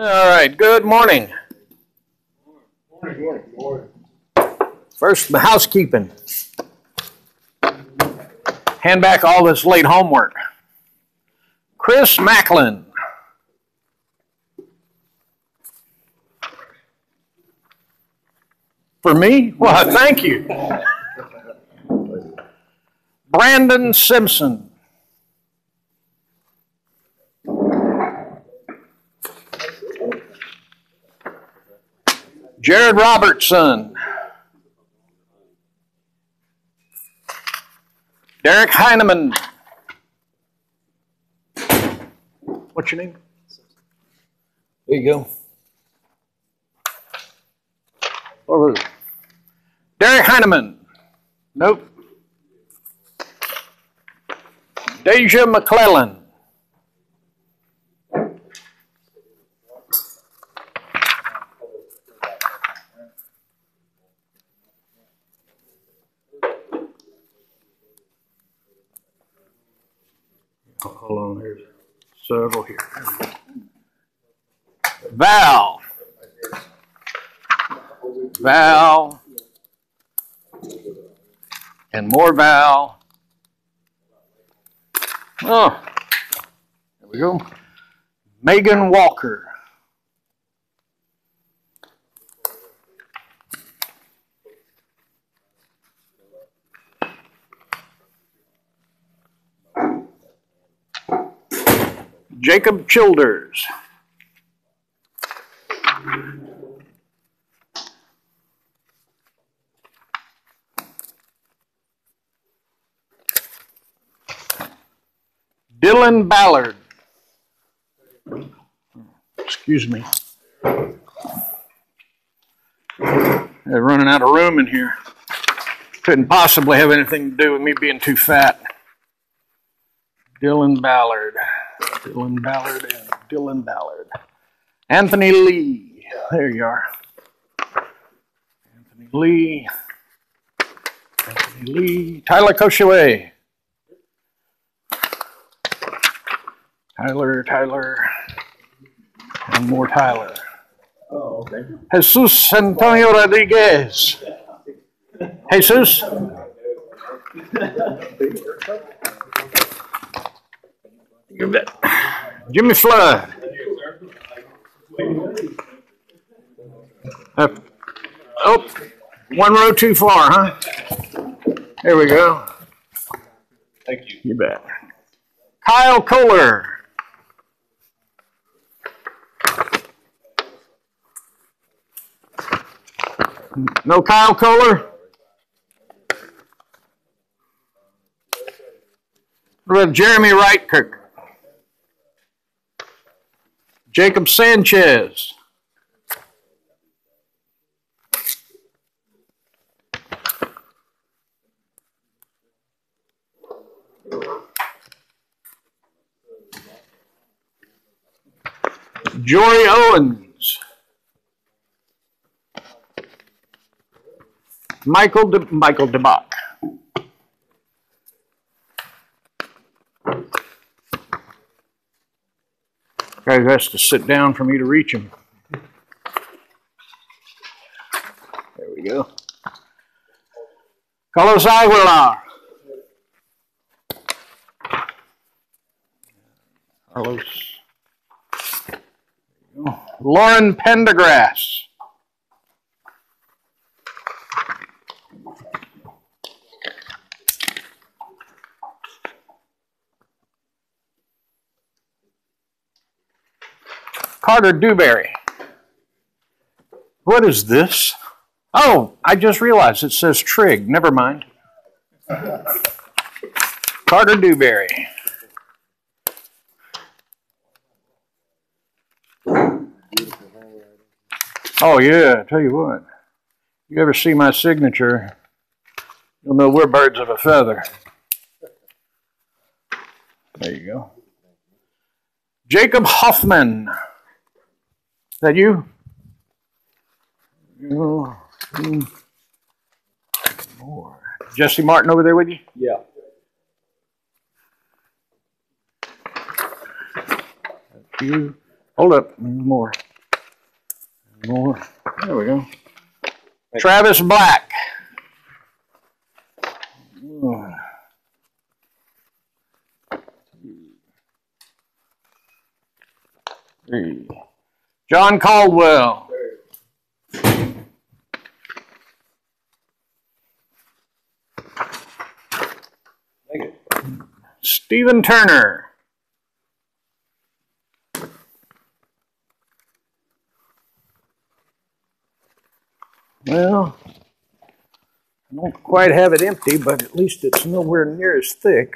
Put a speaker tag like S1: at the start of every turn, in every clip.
S1: All right, good morning.
S2: Morning.
S1: First, the housekeeping. Hand back all this late homework. Chris Macklin. For me? Well, thank you. Brandon Simpson. Jared Robertson. Derek Heineman. What's your name? There you go. Over. Derek Heineman. Nope. Deja McClellan. Hold on, there's several here. Val. And more Val. Oh, there we go. Megan Walker. Jacob Childers. Dylan Ballard. Excuse me. They're running out of room in here. Couldn't possibly have anything to do with me being too fat. Dylan Ballard. Anthony Lee. There you are. Anthony Lee. Tyler Koshaway. Tyler. And more Tyler.
S2: Oh, okay.
S1: Jesus Antonio Rodriguez. Jesus. You bet. Jimmy Flood. Oh, one row too far, huh? There we go.
S2: Thank you.
S1: You bet. Kyle Kohler. No Kyle Kohler? What about Jeremy Wrightkirk? Jacob Sanchez. Jory Owens. Michael DeBach. Guy has to sit down for me to reach him. There we go. Carlos Aguilar. Lauren Pendergrass. Carter Dewberry. What is this? Oh, I just realized it says Trig. Never mind. Carter Dewberry. Oh, yeah, I tell you what. You ever see my signature, you'll know we're birds of a feather. There you go. Jacob Hoffman. Is that you? More. Jesse Martin over there with you?
S2: Yeah.
S1: You. Hold up. More. More. There we go. Travis Black. Three. John Caldwell. Stephen Turner. Well, I don't quite have it empty, but at least it's nowhere near as thick.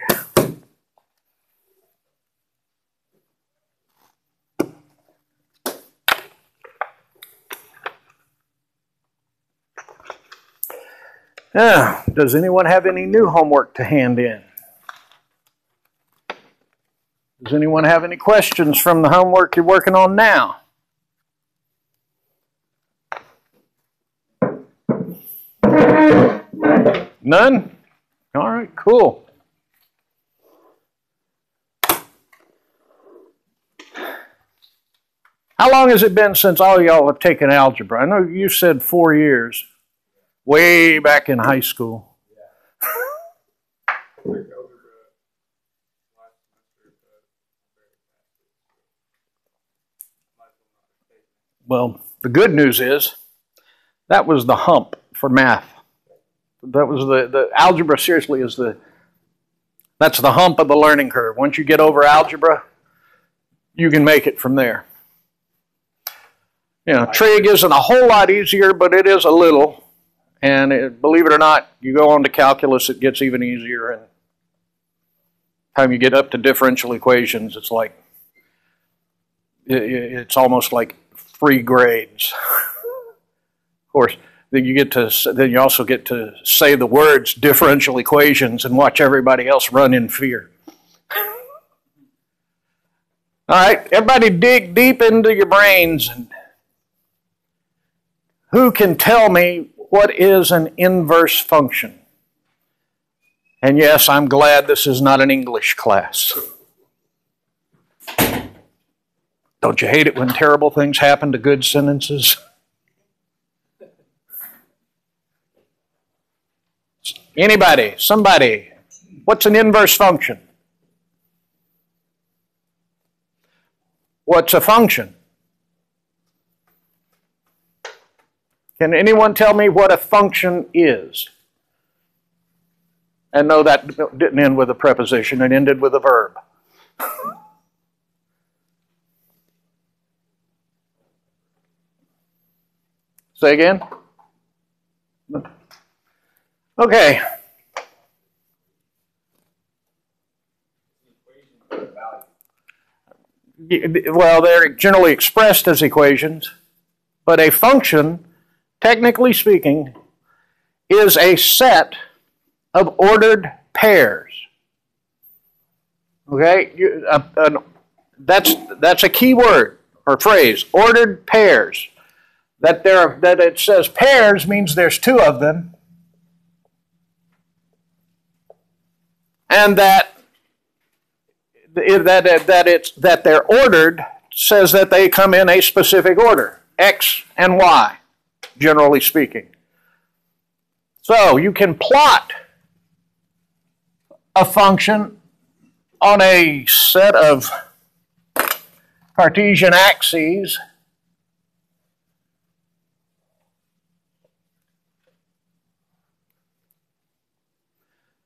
S1: Does anyone have any new homework to hand in? Does anyone have any questions from the homework you're working on now? None? All right, cool. How long has it been since all y'all have taken algebra? I know you said 4 years, way back in high school. Well, the good news is that was the hump for math. That was the algebra seriously is that's the hump of the learning curve. Once you get over algebra, you can make it from there. You know, trig isn't a whole lot easier, but it is a little. And believe it or not, you go on to calculus, it gets even easier. And by the time you get up to differential equations, it's like it's almost like free grades. Of course, then you also get to say the words differential equations and watch everybody else run in fear. All right, everybody dig deep into your brains. And who can tell me what is an inverse function? And yes, I'm glad this is not an English class. Don't you hate it when terrible things happen to good sentences? Anybody? Somebody? What's an inverse function? What's a function? Can anyone tell me what a function is? And no, that didn't end with a preposition, it ended with a verb. Say again? Okay. Well, they're generally expressed as equations, but a function, technically speaking, is a set of ordered pairs. Okay? That's a key word or phrase, ordered pairs. That it says pairs means there's two of them. And that they're ordered says that they come in a specific order, X and Y, generally speaking. So you can plot a function on a set of Cartesian axes.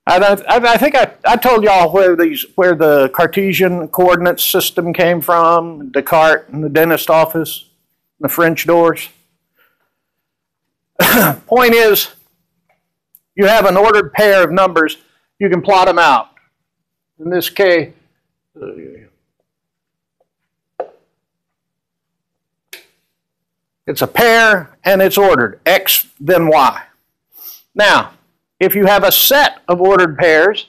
S1: I think I told y'all where the Cartesian coordinate system came from, Descartes and the dentist office, the French doors. Point is, you have an ordered pair of numbers, you can plot them out. In this case, it's a pair and it's ordered, X then Y. Now, if you have a set of ordered pairs,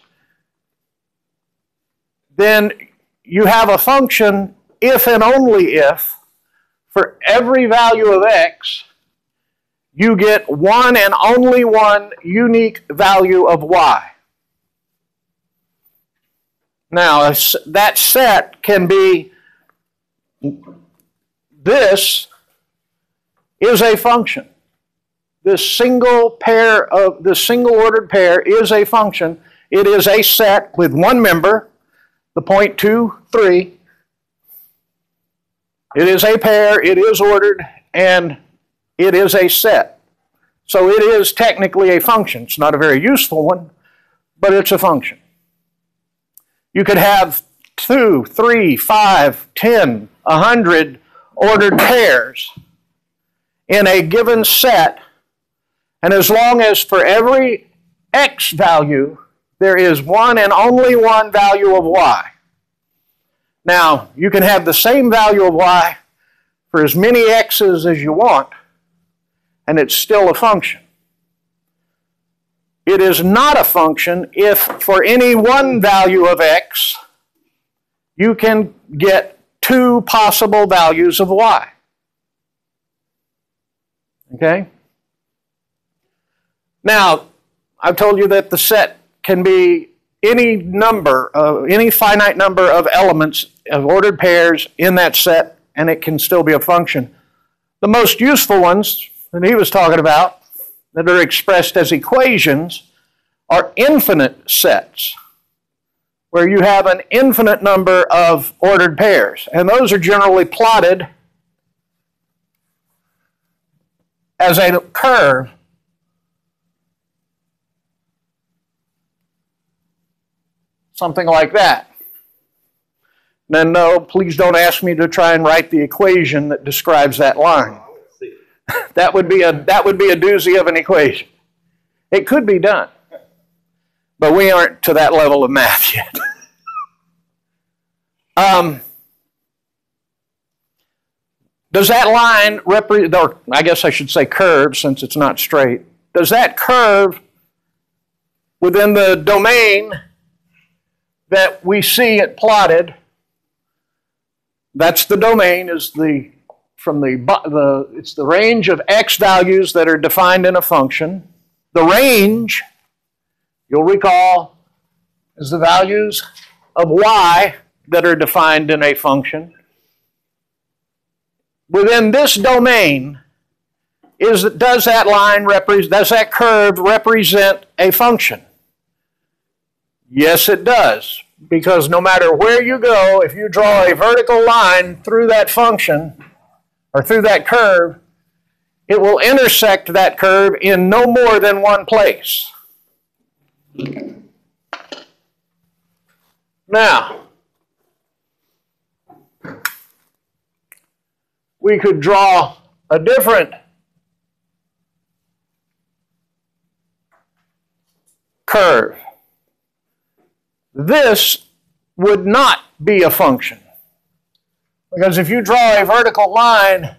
S1: then you have a function if and only if for every value of X, you get one and only one unique value of Y. Now, that set can be this is a function. This single ordered pair is a function. It is a set with one member, the point 2, 3. It is a pair, it is ordered, and it is a set. So it is technically a function. It's not a very useful one, but it's a function. You could have 2, 3, 5, 10, 100 ordered pairs in a given set, and as long as for every x value there is one and only one value of y. Now, you can have the same value of y for as many x's as you want, and it's still a function. It is not a function if for any one value of x, you can get two possible values of y. Okay? Now, I've told you that the set can be any finite number of elements of ordered pairs in that set, and it can still be a function. The most useful ones that he was talking about that are expressed as equations are infinite sets, where you have an infinite number of ordered pairs, and those are generally plotted as a curve something like that. Then no, please don't ask me to try and write the equation that describes that line. That would be a doozy of an equation. It could be done, but we aren't to that level of math yet. Does that line represent, or I guess I should say curve since it's not straight, does that curve within the domain that we see it plotted, that's the domain, is it's the range of x values that are defined in a function. The range, you'll recall, is the values of y that are defined in a function. Within this domain, does that curve represent a function? Yes, it does, because no matter where you go, if you draw a vertical line through that function, or through that curve, it will intersect that curve in no more than one place. Now, we could draw a different curve. This would not be a function, because if you draw a vertical line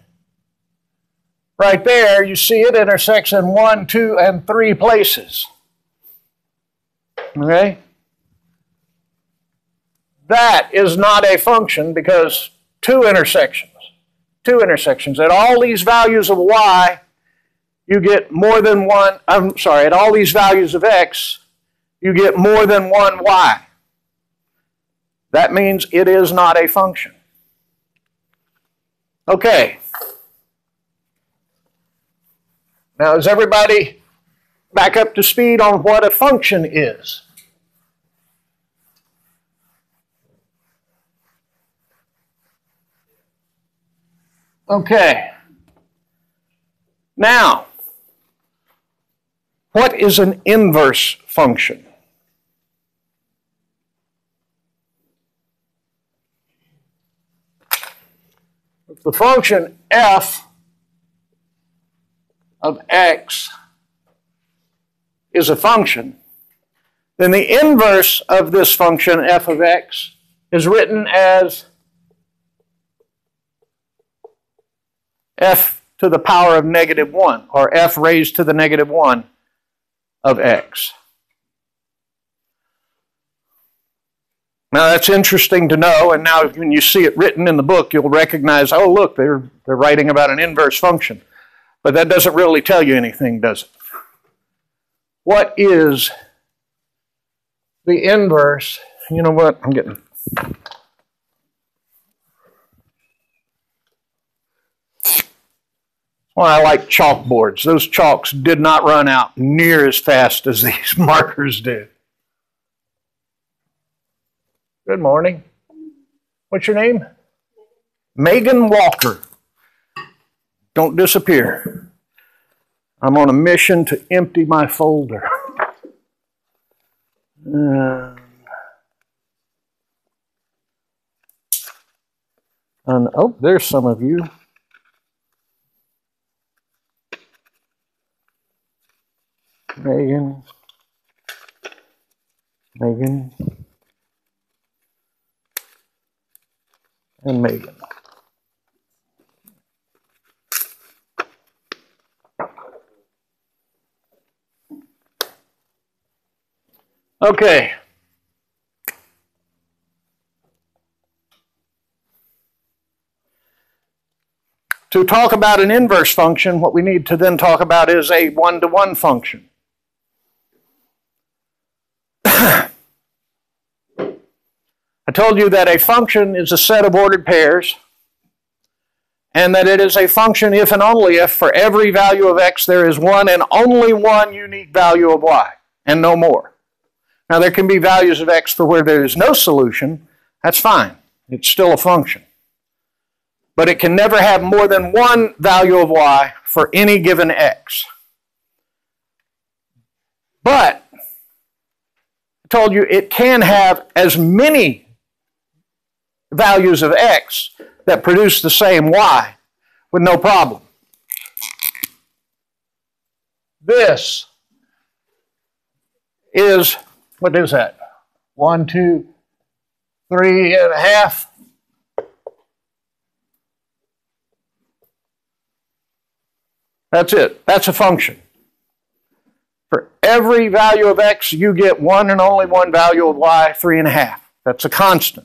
S1: right there, you see it intersects in 1, 2, and 3 places. Okay? That is not a function because two intersections. At all these values of y, you get more than one, at all these values of x, you get more than one y. That means it is not a function. Okay. Now, is everybody back up to speed on what a function is? Okay. Now, what is an inverse function? If the function f of x is a function, then the inverse of this function f of x is written as f to the power of -1, or f raised to the -1 of x. Now that's interesting to know, and now when you see it written in the book, you'll recognize, oh look, they're writing about an inverse function. But that doesn't really tell you anything, does it? What is the inverse? You know what? Well, I like chalkboards. Those chalks did not run out near as fast as these markers did. Good morning. What's your name? Megan Walker. Don't disappear. I'm on a mission to empty my folder. Oh, there's some of you. Megan, and Megan. Okay. To talk about an inverse function, what we need to then talk about is a one-to-one function. I told you that a function is a set of ordered pairs, and that it is a function if and only if for every value of x there is one and only one unique value of y, and no more. Now there can be values of x for where there is no solution. That's fine. It's still a function. But it can never have more than one value of y for any given x. But I told you it can have as many values of x that produce the same y with no problem. This is, what is that? 1, 2, 3.5. That's it. That's a function. For every value of x, you get one and only one value of y, 3.5. That's a constant.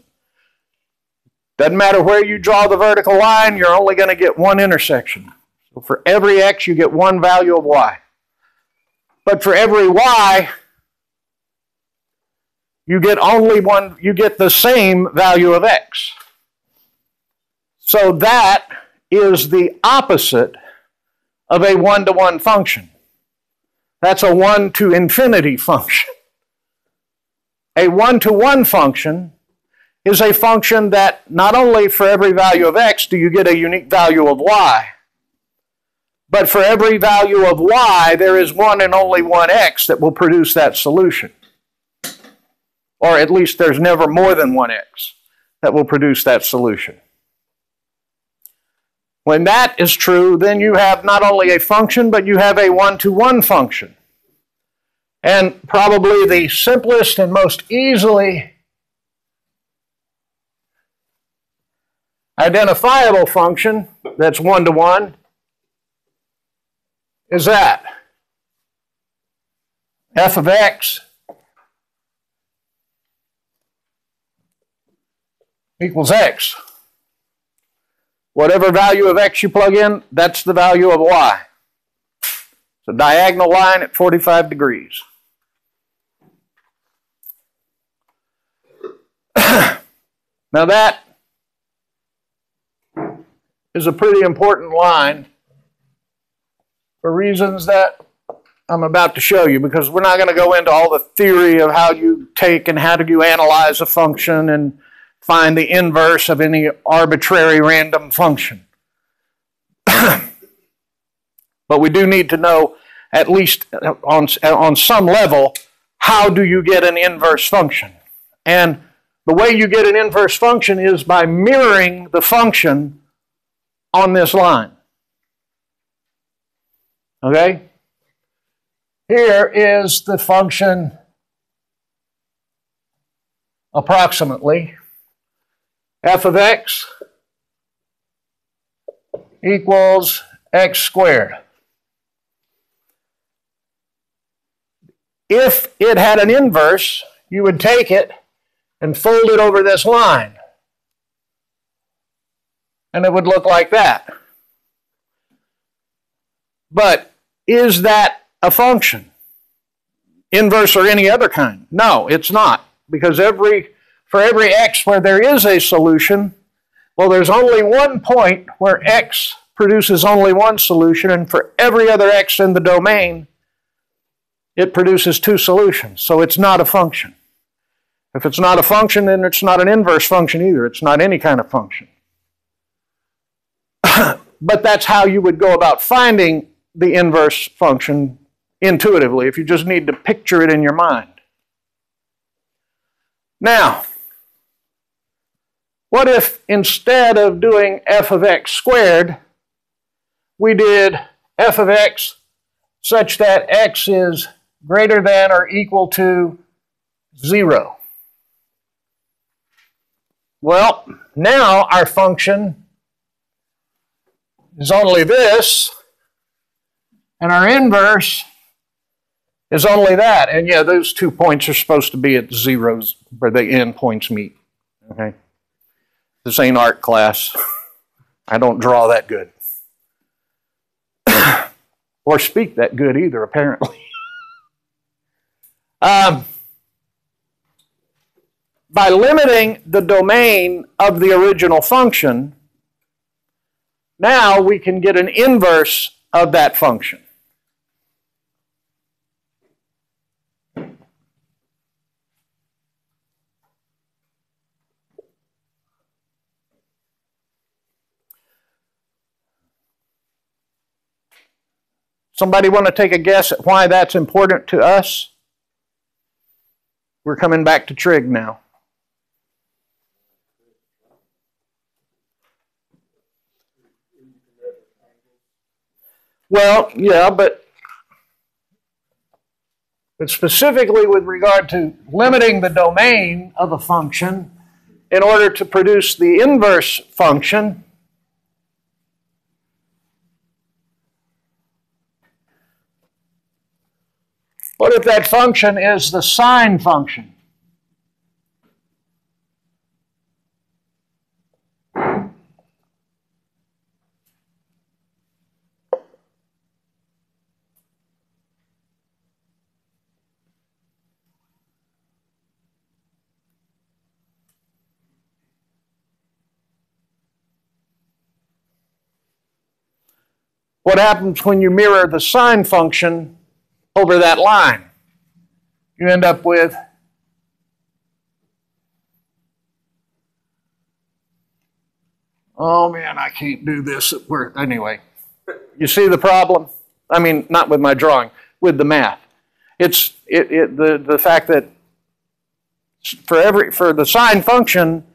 S1: Doesn't matter where you draw the vertical line, you're only going to get one intersection. So for every x, you get one value of y. But for every y, you get only one, you get the same value of x. So that is the opposite of a one-to-one function. That's a one-to-infinity function. A one-to-one function is a function that not only for every value of x do you get a unique value of y, but for every value of y there is one and only one x that will produce that solution. Or at least there's never more than one x that will produce that solution. When that is true, then you have not only a function, but you have a one-to-one function. And probably the simplest and most easily identifiable function that's one-to-one is that f of x equals x. Whatever value of x you plug in, that's the value of y. It's a diagonal line at 45 degrees. Now that is a pretty important line for reasons that I'm about to show you, because we're not going to go into all the theory of how you take and how do you analyze a function and find the inverse of any arbitrary random function. But we do need to know, at least on some level, how do you get an inverse function? And the way you get an inverse function is by mirroring the function on this line. Okay? Here is the function approximately. F of x equals x squared. If it had an inverse, you would take it and fold it over this line. And it would look like that. But is that a function? Inverse or any other kind? No, it's not. Because for every x where there is a solution, well, there's only one point where x produces only one solution, and for every other x in the domain, it produces two solutions. So it's not a function. If it's not a function, then it's not an inverse function either. It's not any kind of function. But that's how you would go about finding the inverse function intuitively, if you just need to picture it in your mind. Now, what if instead of doing f of x squared, we did f of x such that x is greater than or equal to 0? Well, now our function is only this, and our inverse is only that. And yeah, those 2 points are supposed to be at zeros where the end points meet. Okay? This ain't art class. I don't draw that good. Or speak that good either, apparently. By limiting the domain of the original function, now we can get an inverse of that function. Somebody want to take a guess at why that's important to us? We're coming back to trig now. Well, yeah, but specifically with regard to limiting the domain of a function in order to produce the inverse function, what if that function is the sine function? What happens when you mirror the sine function over that line? You end up with oh man, I can't do this at work. Anyway, you see the problem? I mean, not with my drawing, with the math. It's the fact that for the sine function,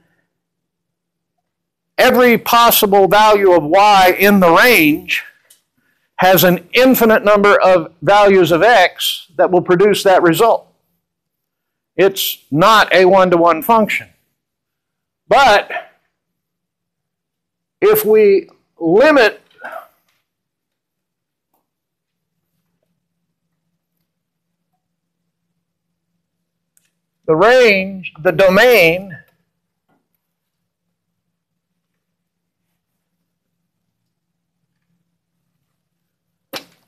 S1: every possible value of y in the range has an infinite number of values of x that will produce that result. It's not a one-to-one function. But if we limit the range, the domain,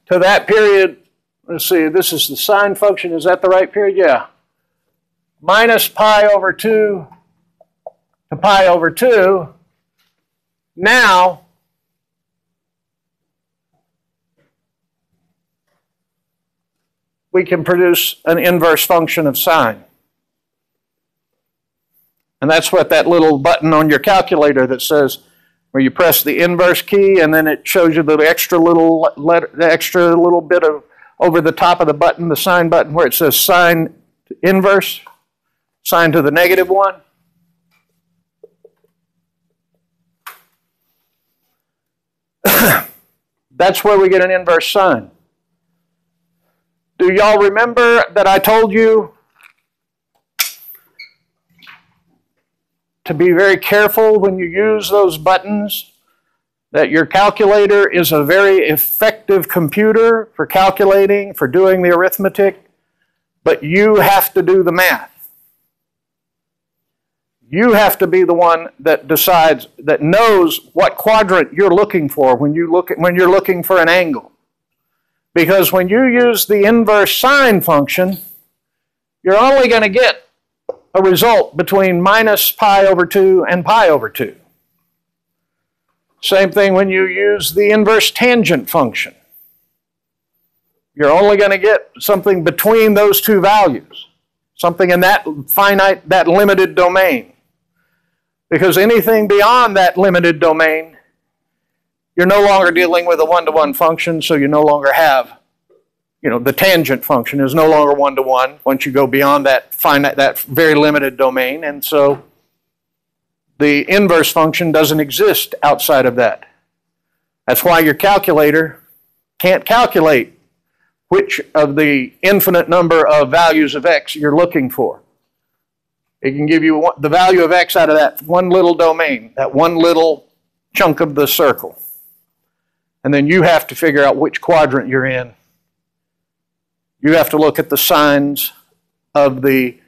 S1: to that period, let's see, this is the sine function. Is that the right period? Yeah. Minus pi over 2 to pi over 2. Now, we can produce an inverse function of sine. And that's what that little button on your calculator that says, where you press the inverse key and then it shows you the extra little letter, the extra little bit of over the top of the button, the sine button, where it says sine inverse, sine to the -1. That's where we get an inverse sine. Do y'all remember that I told you to be very careful when you use those buttons, that your calculator is a very effective computer for calculating, for doing the arithmetic, but you have to do the math. You have to be the one that decides, that knows what quadrant you're looking for when you're looking for an angle. Because when you use the inverse sine function, you're only going to get a result between minus pi over 2 and pi over 2. Same thing when you use the inverse tangent function. You're only going to get something between those two values, something in that finite, that limited domain. Because anything beyond that limited domain, you're no longer dealing with a one-to-one function, so you no longer have, the tangent function is no longer one-to-one once you go beyond that finite, that very limited domain, and so the inverse function doesn't exist outside of that. That's why your calculator can't calculate which of the infinite number of values of x you're looking for. It can give you the value of x out of that one little domain, that one little chunk of the circle. And then you have to figure out which quadrant you're in. You have to look at the signs of the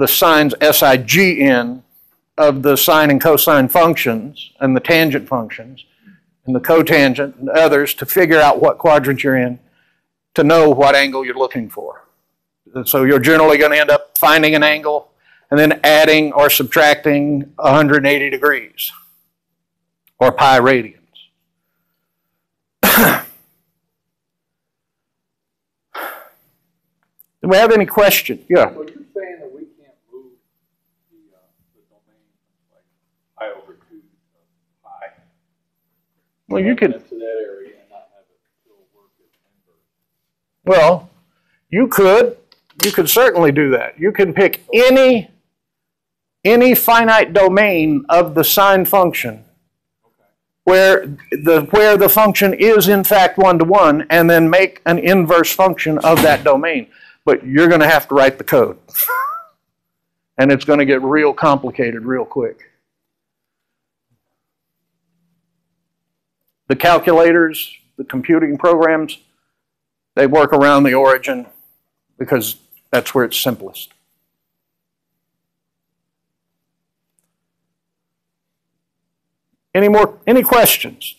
S1: signs SIGN of the sine and cosine functions and the tangent functions and the cotangent and others to figure out what quadrant you're in to know what angle you're looking for. And so you're generally going to end up finding an angle and then adding or subtracting 180 degrees or pi radians. Do we have any questions? Yeah.
S2: So you're saying that we can't move the domain like pi over 2 to pi.
S1: Well, you could.
S2: To that area and not have it still work as inverse.
S1: Well, you could. You could certainly do that. You can pick any finite domain of the sine function where the function is in fact one-to-one, and then make an inverse function of that domain. But you're going to have to write the code. And it's going to get real complicated real quick. The calculators, the computing programs, they work around the origin because that's where it's simplest. Any questions?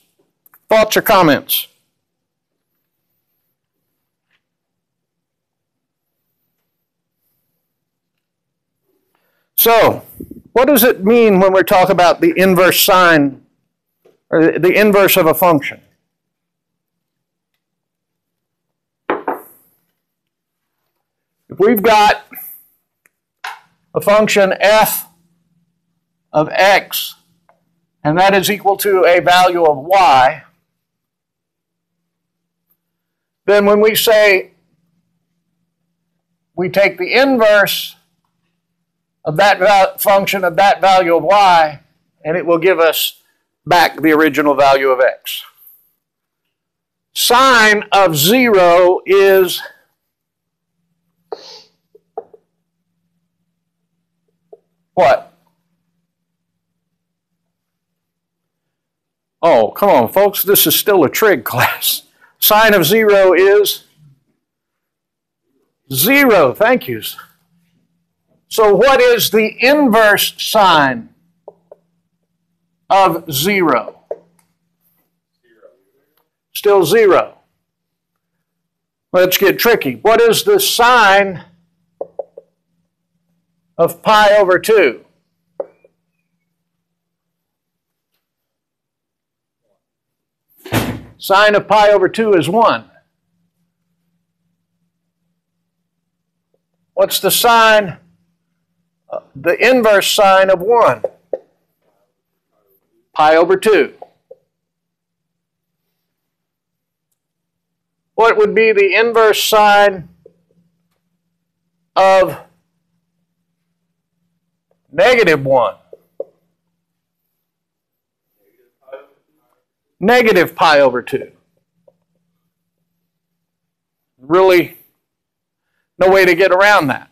S1: Thoughts or comments? So, what does it mean when we talk about the inverse sine, or the inverse of a function? If we've got a function f of x, and that is equal to a value of y, then when we say we take the inverse of that function of that value of y, and it will give us back the original value of x. Sine of 0 is what? Oh, come on, folks. This is still a trig class. Sine of 0 is 0. Thank you. So what is the inverse sine of 0? Still 0. Let's get tricky. What is the sine of pi over 2? Sine of pi over 2 is 1. What's the sine, the inverse sine of 1? Pi over 2. What would be the inverse sine of negative 1? Negative pi over 2. Really, no way to get around that.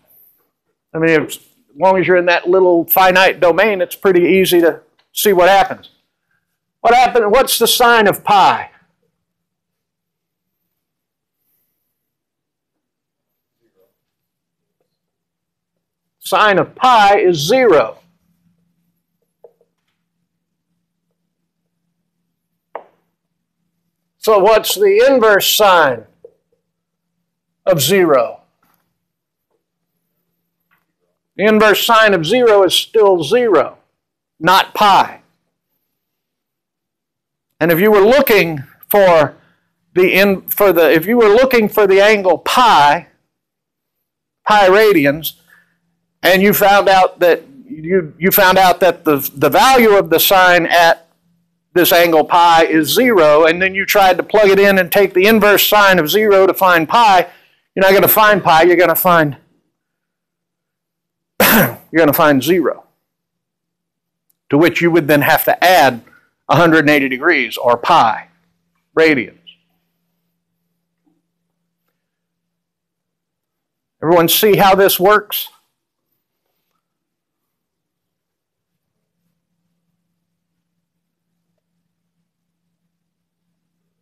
S1: I mean, as long as you're in that little finite domain, it's pretty easy to see what happens. What's the sine of pi? Sine of pi is 0. So what's the inverse sine of 0? The inverse sine of 0 is still 0, not pi. And if you were looking for if you were looking for the angle pi radians, and you found out that the value of the sine at this angle pi is 0, and then you tried to plug it in and take the inverse sine of 0 to find pi, you're not going to find pi, you're going to find 0, to which you would then have to add 180 degrees, or pi radians. Everyone see how this works?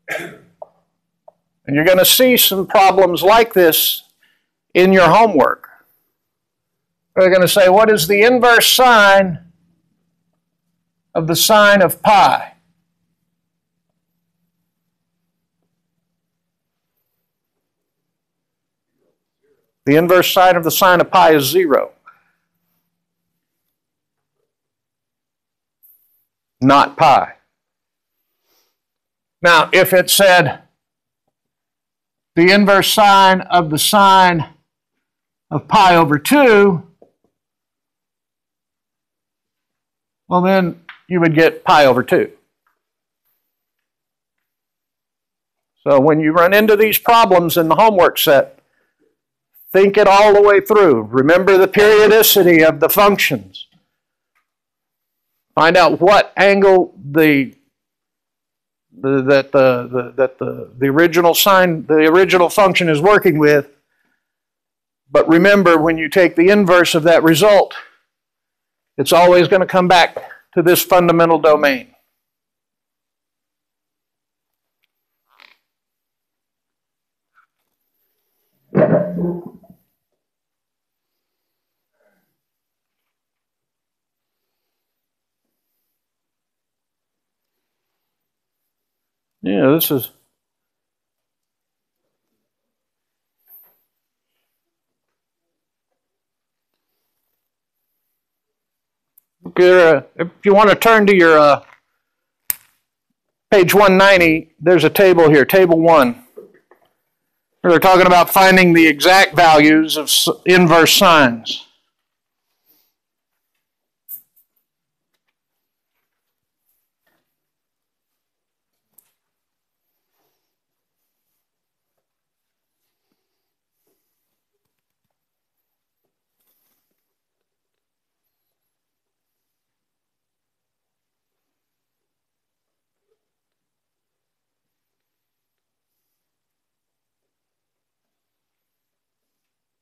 S1: And you're going to see some problems like this in your homework. They're going to say, what is the inverse sine of the sine of pi? The inverse sine of the sine of pi is 0. Not pi. Now, if it said the inverse sine of the sine of pi over 2, well then you would get pi over 2. So when you run into these problems in the homework set, think it all the way through. Remember the periodicity of the functions. Find out what angle the original function is working with. But remember, when you take the inverse of that result, it's always going to come back to this fundamental domain. Yeah, this is... If you want to turn to your page 190, there's a table here, table 1. We're talking about finding the exact values of inverse sines.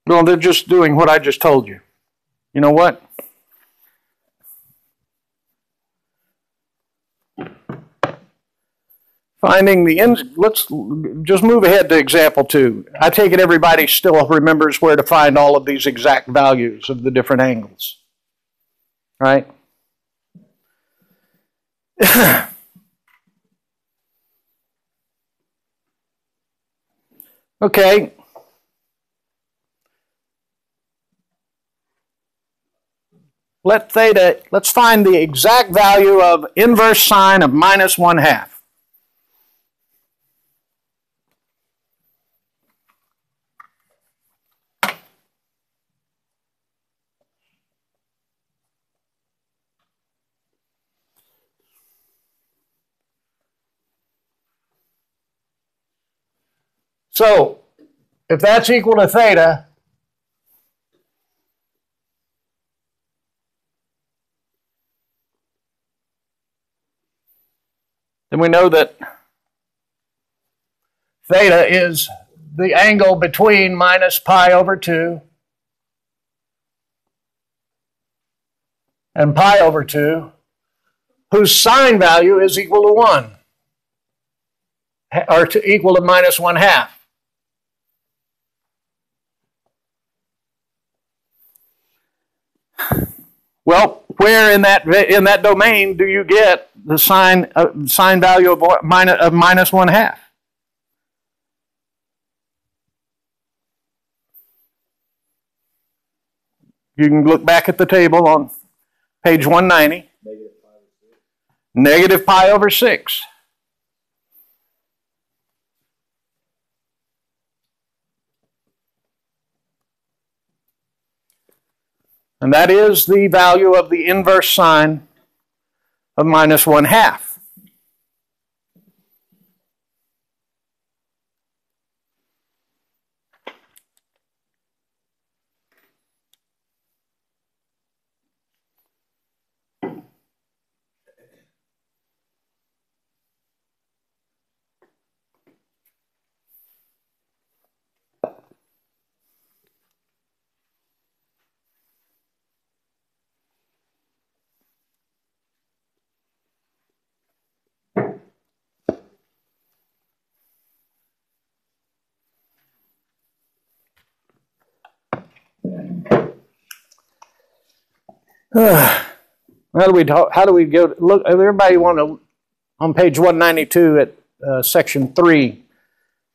S1: Well, they're just doing what I just told you. You know what? Finding the ends. Let's just move ahead to example 2. I take it everybody still remembers where to find all of these exact values of the different angles. Right? Okay. Let's find the exact value of inverse sine of minus 1/2. So, if that's equal to theta, then we know that theta is the angle between minus pi over 2 and pi over 2, whose sine value is equal to 1, or equal to minus 1/2. Well, where in that domain do you get the sine value of minus 1/2? You can look back at the table on page 190. Negative pi over 6. And that is the value of the inverse sine of minus 1/2. How do we go? Look, everybody want to, on page 192 at section 3, it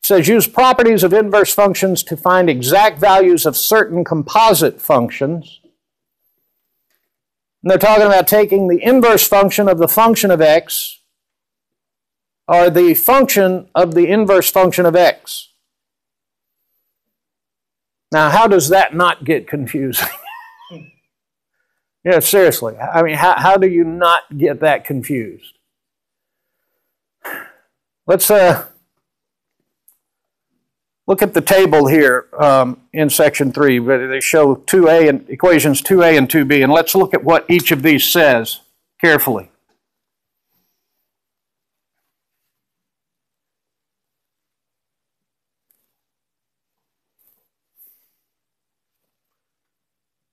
S1: says use properties of inverse functions to find exact values of certain composite functions. And they're talking about taking the inverse function of the function of x, or the function of the inverse function of x. Now, how does that not get confusing? Yeah, seriously. I mean, how do you not get that confused? Let's look at the table here in section 3. They show equations 2a and 2b, and let's look at what each of these says carefully.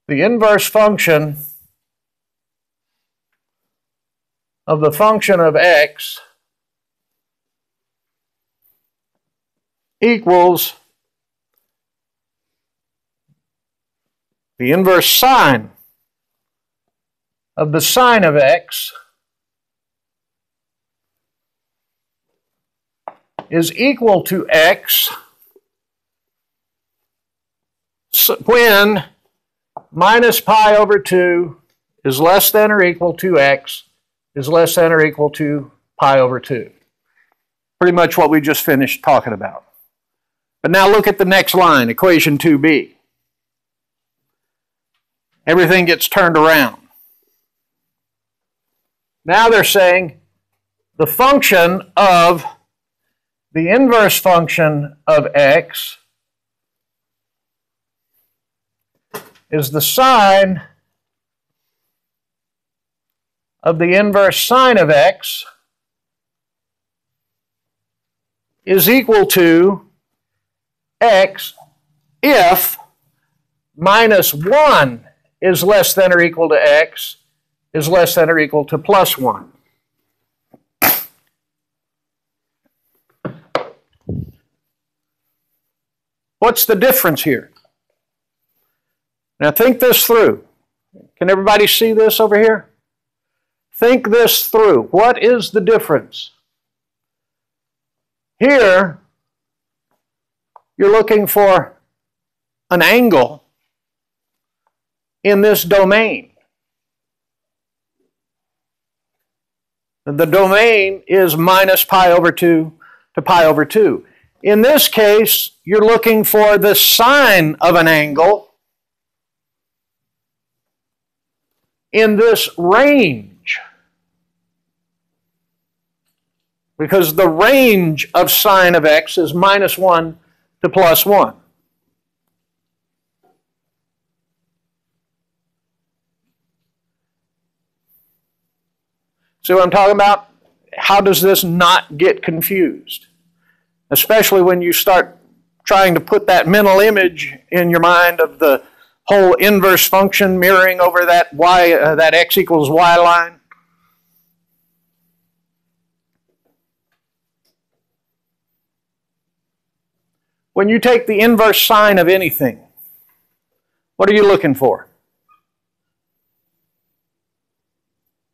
S1: The inverse function of the function of x equals the inverse sine of the sine of x is equal to x when minus pi over 2 is less than or equal to x is less than or equal to pi over 2. Pretty much what we just finished talking about. But now look at the next line, equation 2b. Everything gets turned around. Now they're saying the function of the inverse function of x is the sine of the inverse sine of x is equal to x if minus 1 is less than or equal to x is less than or equal to plus 1. What's the difference here? Now think this through. Can everybody see this over here? Think this through. What is the difference? Here, you're looking for an angle in this domain. The domain is minus pi over 2 to pi over 2. In this case, you're looking for the sine of an angle in this range. Because the range of sine of x is minus 1 to plus 1. See what I'm talking about? How does this not get confused? Especially when you start trying to put that mental image in your mind of the whole inverse function mirroring over that y, that x equals y line. When you take the inverse sine of anything, what are you looking for?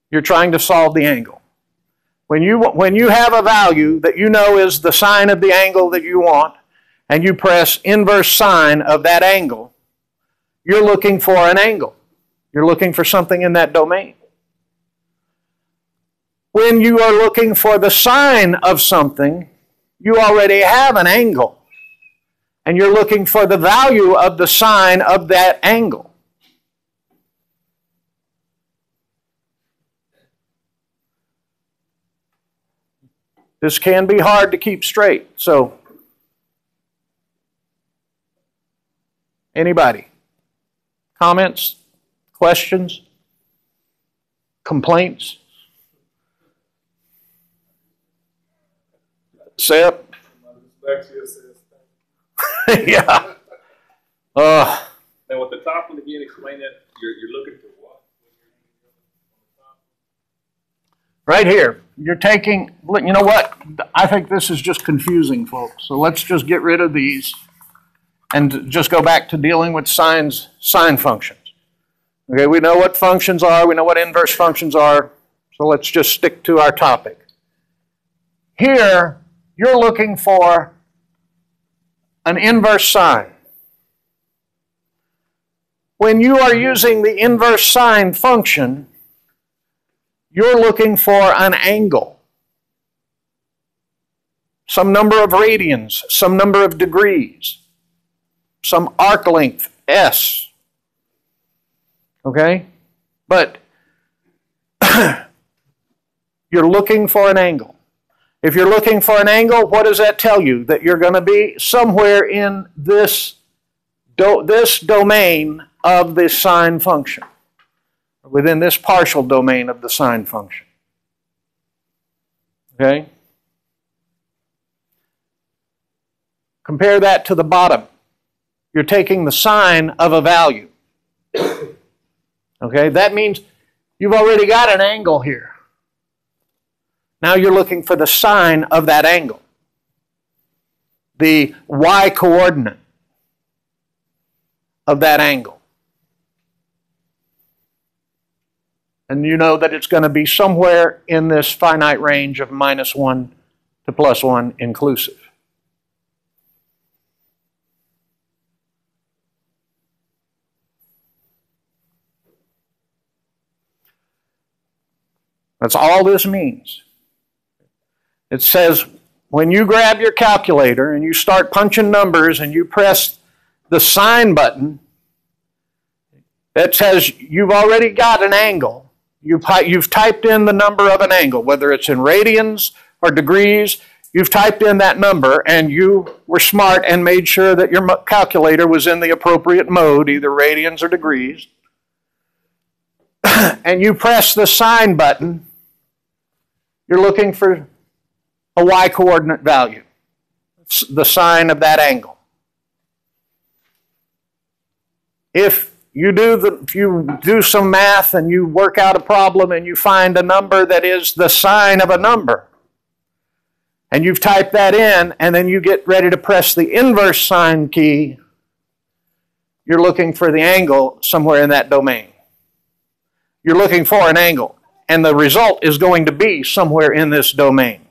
S1: You're trying to solve the angle. When you have a value that you know is the sine of the angle that you want, and you press inverse sine of that angle, you're looking for an angle. You're looking for something in that domain. When you are looking for the sine of something, you already have an angle. And you're looking for the value of the sine of that angle. This can be hard to keep straight. So, anybody? Comments? Questions? Complaints? Sep? Yeah.
S2: Now with the top one again, explain that. You're looking for what?
S1: Right here. You're taking, you know what? I think this is just confusing, folks. So let's just get rid of these and just go back to dealing with sine functions. Okay, we know what functions are. We know what inverse functions are. So let's just stick to our topic. Here, you're looking for an inverse sine. When you are using the inverse sine function, you're looking for an angle. Some number of radians, some number of degrees, some arc length, S. Okay? But you're looking for an angle. If you're looking for an angle, what does that tell you? That you're going to be somewhere in this domain of the sine function, within this partial domain of the sine function. Okay? Compare that to the bottom. You're taking the sine of a value. Okay? That means you've already got an angle here. Now you're looking for the sine of that angle, the y coordinate of that angle. And you know that it's going to be somewhere in this finite range of -1 to +1 inclusive. That's all this means. It says when you grab your calculator and you start punching numbers and you press the sine button, that says you've already got an angle. You've typed in the number of an angle, whether it's in radians or degrees. You've typed in that number and you were smart and made sure that your calculator was in the appropriate mode, either radians or degrees. And you press the sine button, you're looking for a y coordinate value. It's the sine of that angle. If you do some math and you work out a problem and you find a number that is the sine of a number, and you've typed that in, and then you get ready to press the inverse sine key, you're looking for the angle somewhere in that domain. You're looking for an angle, and the result is going to be somewhere in this domain.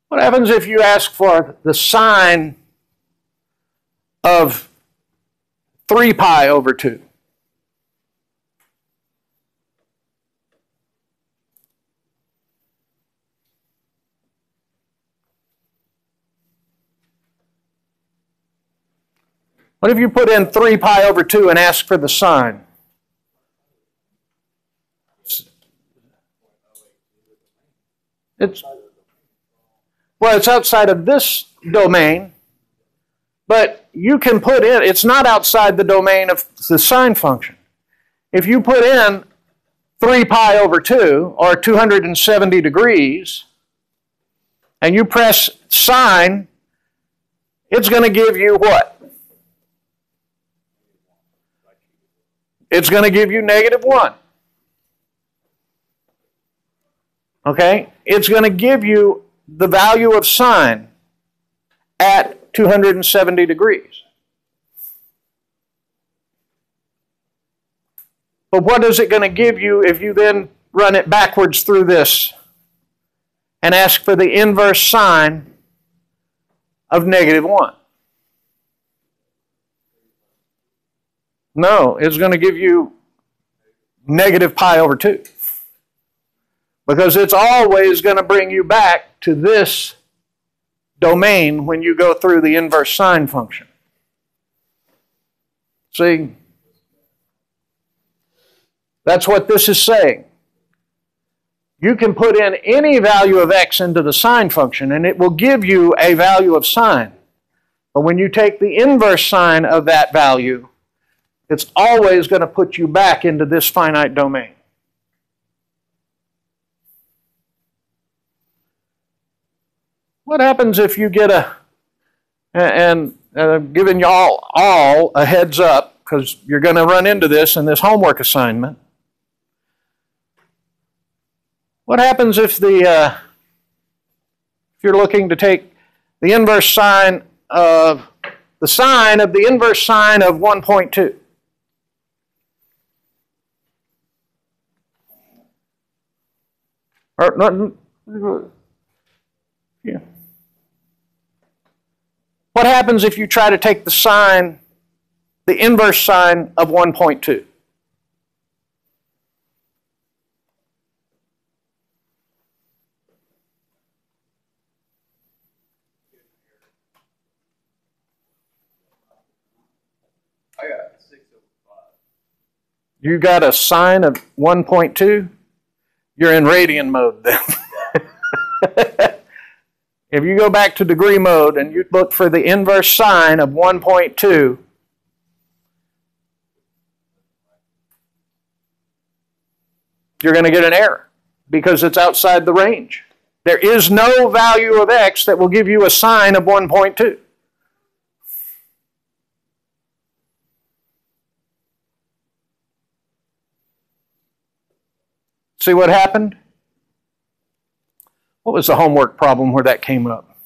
S1: What happens if you ask for the sine of 3 pi over 2? What if you put in 3 pi over 2 and ask for the sine? It's outside of this domain, but you can put in, it's not outside the domain of the sine function. If you put in 3 pi over 2, or 270 degrees, and you press sine, it's going to give you what? It's going to give you -1. Okay? It's going to give you the value of sine at 270 degrees. But what is it going to give you if you then run it backwards through this and ask for the inverse sine of -1? No, it's going to give you -pi over 2. because it's always going to bring you back to this domain when you go through the inverse sine function. See? That's what this is saying. You can put in any value of x into the sine function and it will give you a value of sine. But when you take the inverse sine of that value, it's always going to put you back into this finite domain. What happens if you get giving you all a heads up, because you're going to run into this in this homework assignment. What happens if if you're looking to take the inverse sine of the inverse sine of 1.2? Yeah. What happens if you try to take the inverse sine of 1.2?
S2: I got 6 over 5.
S1: You got a sine of 1.2? You're in radian mode then. If you go back to degree mode and you look for the inverse sine of 1.2, you're going to get an error because it's outside the range. There is no value of x that will give you a sine of 1.2. See what happened? What was the homework problem where that came up?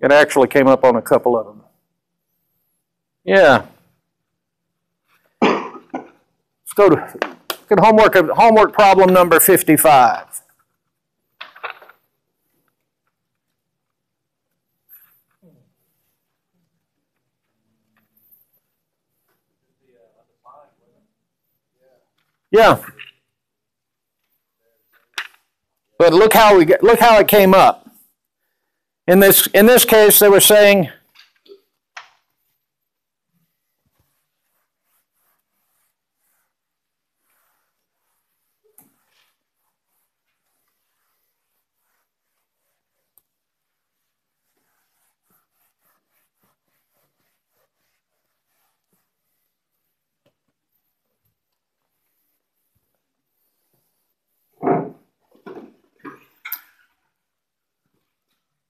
S1: It actually came up on a couple of them. Yeah. Let's go to homework problem number 55. Yeah. But look how it came up. In this case, they were saying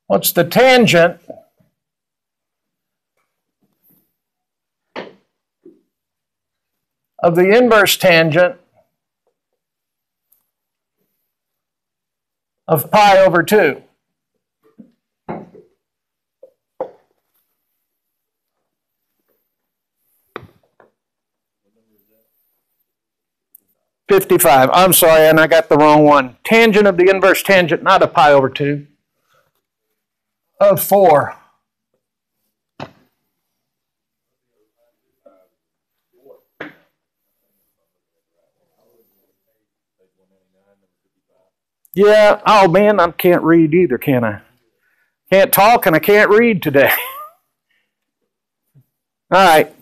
S1: what's the tangent of the inverse tangent of pi over 2? $55. I'm sorry, and I got the wrong one. Tangent of the inverse tangent, not of pi over 2. Of 4. Yeah, oh man, I can't read either, can I? Can't talk and I can't read today. All right.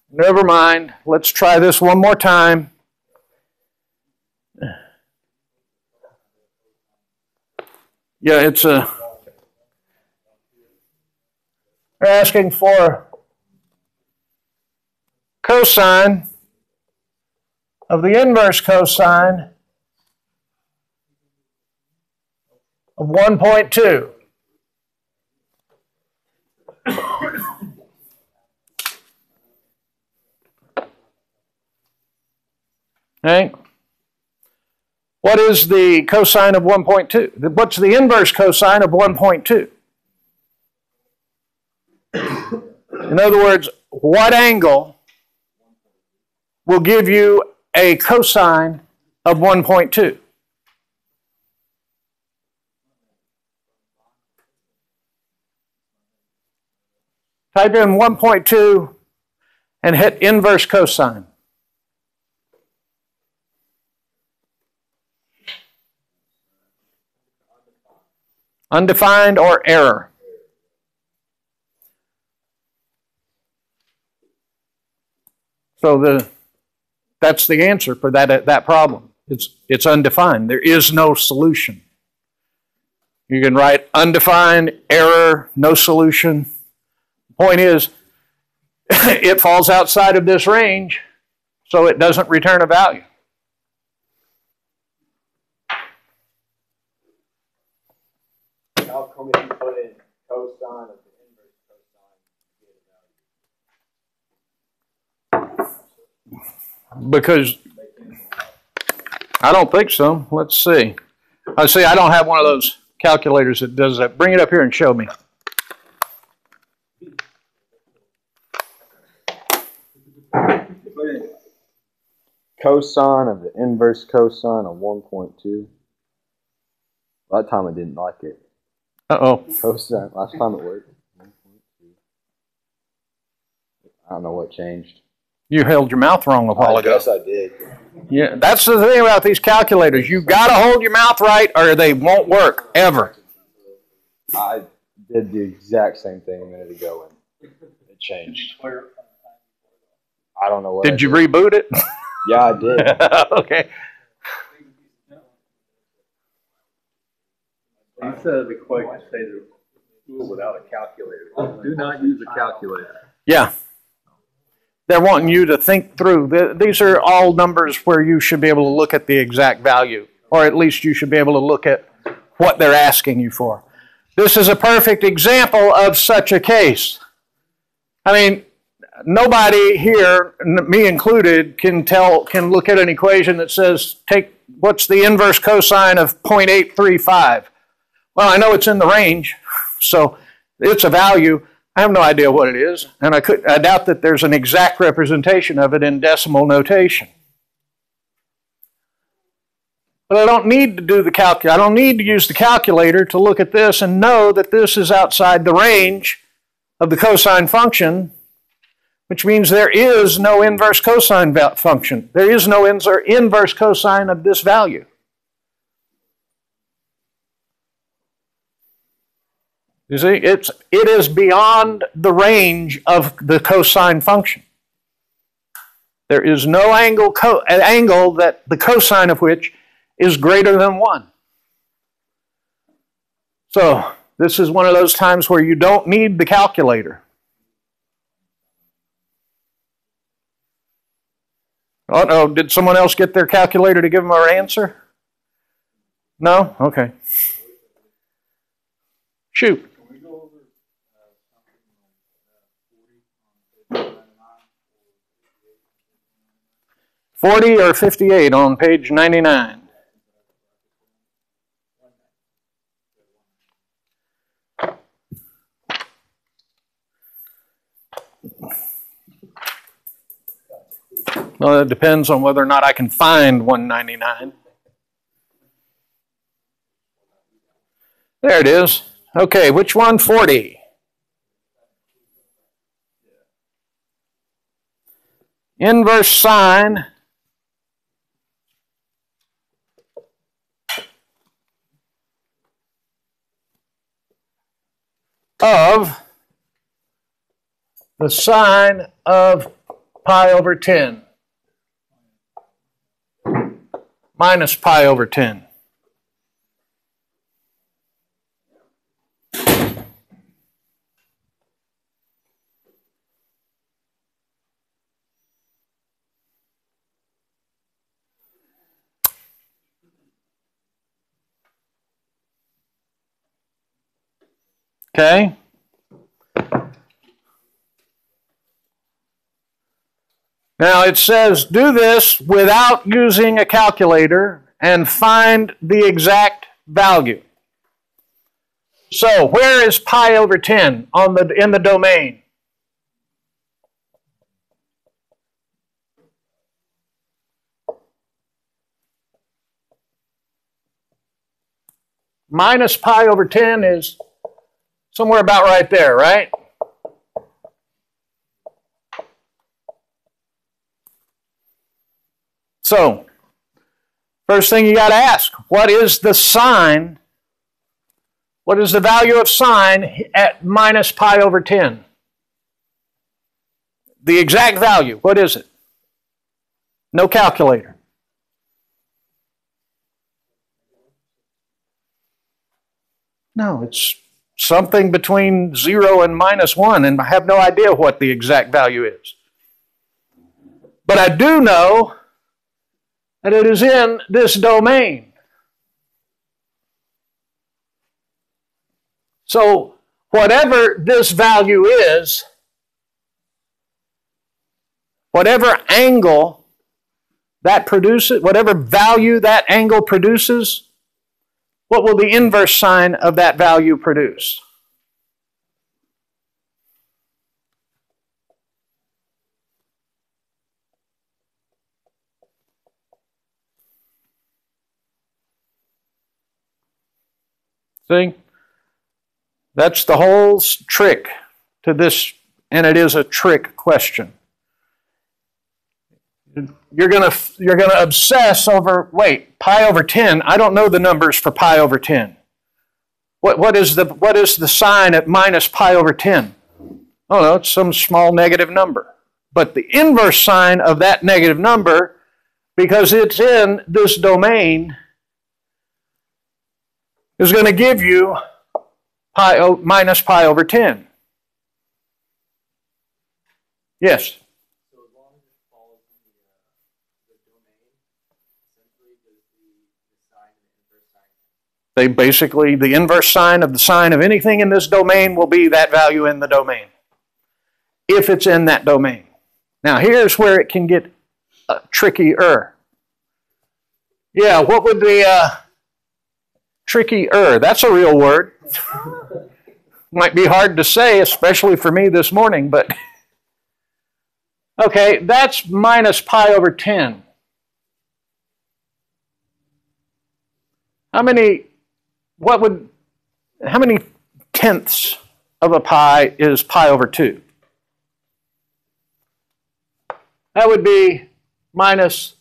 S1: Never mind. Let's try this one more time. Yeah, they're asking for cosine of the inverse cosine of 1.2. Okay. What is the cosine of 1.2? What's the inverse cosine of 1.2? In other words, what angle will give you a cosine of 1.2? Type in 1.2 and hit inverse cosine. Undefined or error. So that's the answer for that problem. It's undefined. There is no solution. You can write undefined, error, no solution. The point is, it falls outside of this range, so it doesn't return a value.
S3: How come if you put in cosine of the inverse cosine, you get a value?
S1: Because I don't think so. Let's see. I don't have one of those calculators that does that. Bring it up here and show me.
S3: Cosine of the inverse cosine of 1.2. That time I didn't like it.
S1: Uh-oh.
S3: Cosine, last time it worked. 1.2. I don't know what changed.
S1: You held your mouth wrong a while ago.
S3: I guess I did.
S1: Yeah, that's the thing about these calculators. You've got to hold your mouth right or they won't work, ever.
S3: I did the exact same thing a minute ago and it changed. I don't know what.
S1: Did you reboot it?
S3: Yeah, I did.
S1: Okay.
S2: Instead of the question, say the tool without a calculator. Do not use a calculator.
S1: Yeah. They're wanting you to think through. These are all numbers where you should be able to look at the exact value, or at least you should be able to look at what they're asking you for. This is a perfect example of such a case. I mean, nobody here, me included, can look at an equation that says, what's the inverse cosine of 0.835? Well, I know it's in the range, so it's a value. I have no idea what it is, and I doubt that there's an exact representation of it in decimal notation. But I don't need to do the I don't need to use the calculator to look at this and know that this is outside the range of the cosine function, which means there is no inverse cosine function. There is no inverse cosine of this value. You see, it is beyond the range of the cosine function. There is no angle that the cosine of which is greater than 1. So this is one of those times where you don't need the calculator. Uh-oh, did someone else get their calculator to give them our answer? No? Okay. Shoot. 40 or 58 on page 99. Well, it depends on whether or not I can find 199. There it is. Okay, which one? 40. Inverse sine of the sine of pi over 10 minus pi over 10. Okay? Now it says do this without using a calculator and find the exact value. So where is pi over 10 in the domain? Minus pi over 10 is somewhere about right there, right? So, first thing you got to ask, what is the sine? What is the value of sine at minus pi over 10? The exact value, what is it? No calculator. No, it's something between 0 and minus 1, and I have no idea what the exact value is. But I do know that it is in this domain. So, whatever this value is, whatever angle that produces, whatever value that angle produces, what will the inverse sine of that value produce? See? That's the whole trick to this, and it is a trick question. You're gonna obsess over, wait, pi over 10, I don't know the numbers for pi over 10. What is the sign at minus pi over 10? Oh no, it's some small negative number. But the inverse sign of that negative number, because it's in this domain, is going to give you minus pi over 10. Yes?
S4: So as long as it falls in the domain, essentially does the sine and the inverse sine?
S1: They basically, the inverse sign of the sign of anything in this domain will be that value in the domain, if it's in that domain. Now here's where it can get trickier. Yeah, what would the trickier? That's a real word. Might be hard to say, especially for me this morning, but okay, that's minus pi over 10. How many tenths of a pi is pi over 2? That would be minus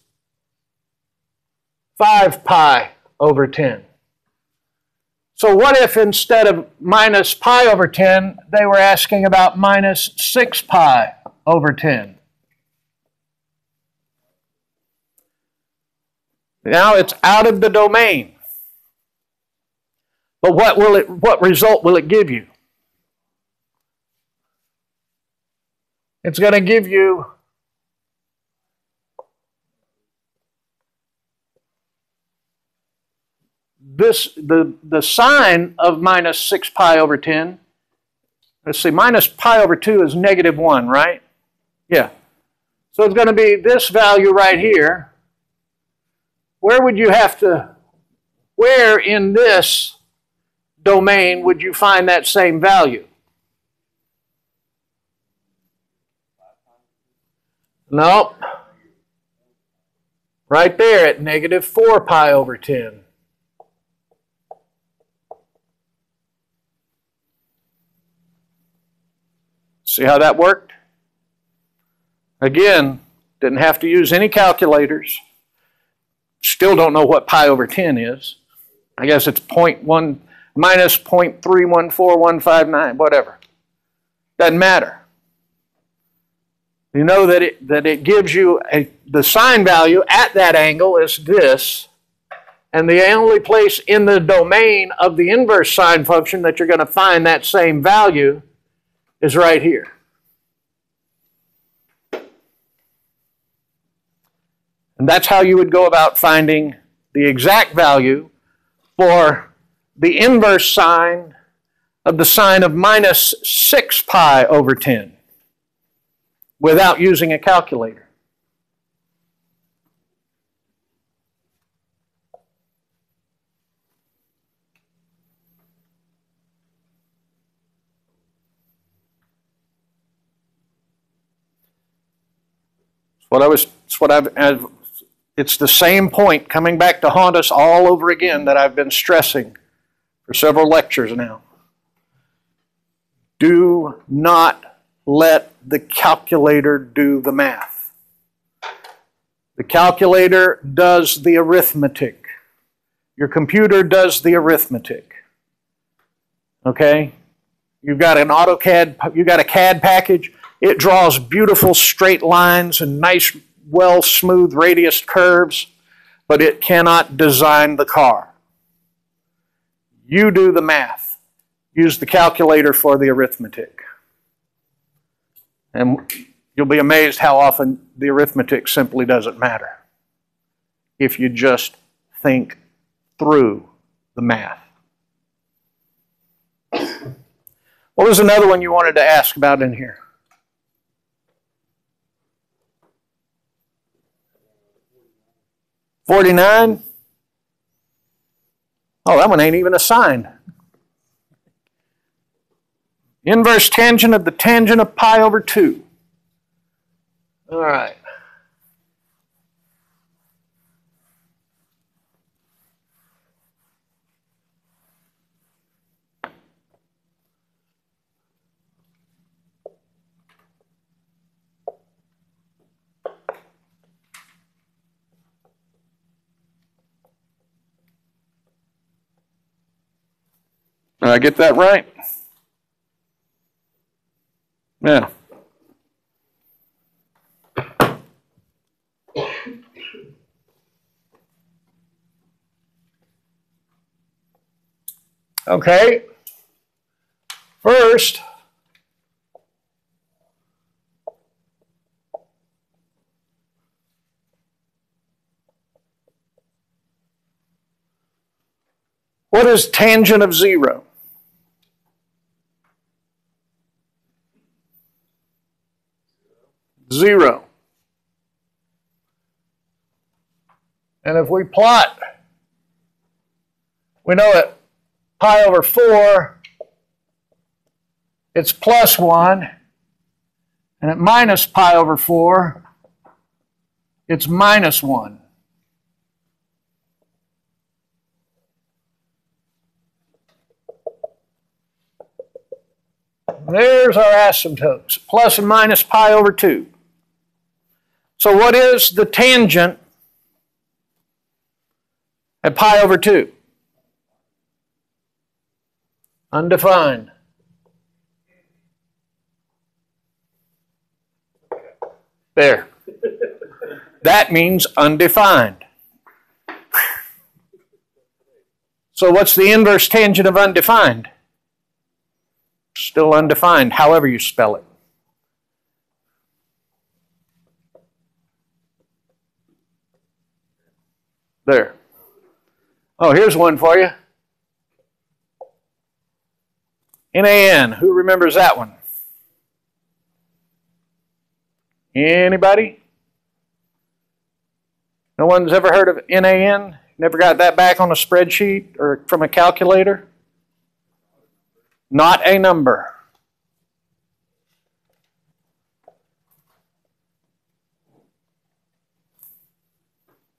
S1: 5 pi over 10. So what if instead of minus pi over 10, they were asking about minus 6 pi over 10? Now it's out of the domain. But what result will it give you? It's going to give you the sine of minus 6 pi over 10. Let's see, minus pi over 2 is negative 1, right? Yeah. So it's going to be this value right here. Where in this domain would you find that same value? Nope. Right there at negative 4 pi over 10. See how that worked? Again, didn't have to use any calculators. Still don't know what pi over 10 is. I guess it's 0.1 minus 0.314159, whatever. Doesn't matter. You know that it gives you the sine value at that angle is this, and the only place in the domain of the inverse sine function that you're going to find that same value is right here. And that's how you would go about finding the exact value for the inverse sine of the sine of minus 6 pi over 10 without using a calculator. It's the same point coming back to haunt us all over again that I've been stressing for several lectures now. Do not let the calculator do the math. The calculator does the arithmetic. Your computer does the arithmetic. Okay? You've got an AutoCAD, you've got a CAD package. It draws beautiful straight lines and nice, well-smooth radius curves, but it cannot design the car. You do the math. Use the calculator for the arithmetic. And you'll be amazed how often the arithmetic simply doesn't matter if you just think through the math. What was another one you wanted to ask about in here? $49? Oh, that one ain't even assigned. Inverse tangent of the tangent of pi over 2. All right. Did I get that right? Yeah. Okay. First, what is tangent of 0? Zero. And if we plot, we know that pi over 4, it's plus 1. And at minus pi over 4, it's minus 1. There's our asymptotes, plus and minus pi over 2. So what is the tangent at pi over 2? Undefined. There. That means undefined. So what's the inverse tangent of undefined? Still undefined, however you spell it. There. Oh, here's one for you. NaN. Who remembers that one? Anybody? No one's ever heard of NaN? Never got that back on a spreadsheet or from a calculator? Not a number.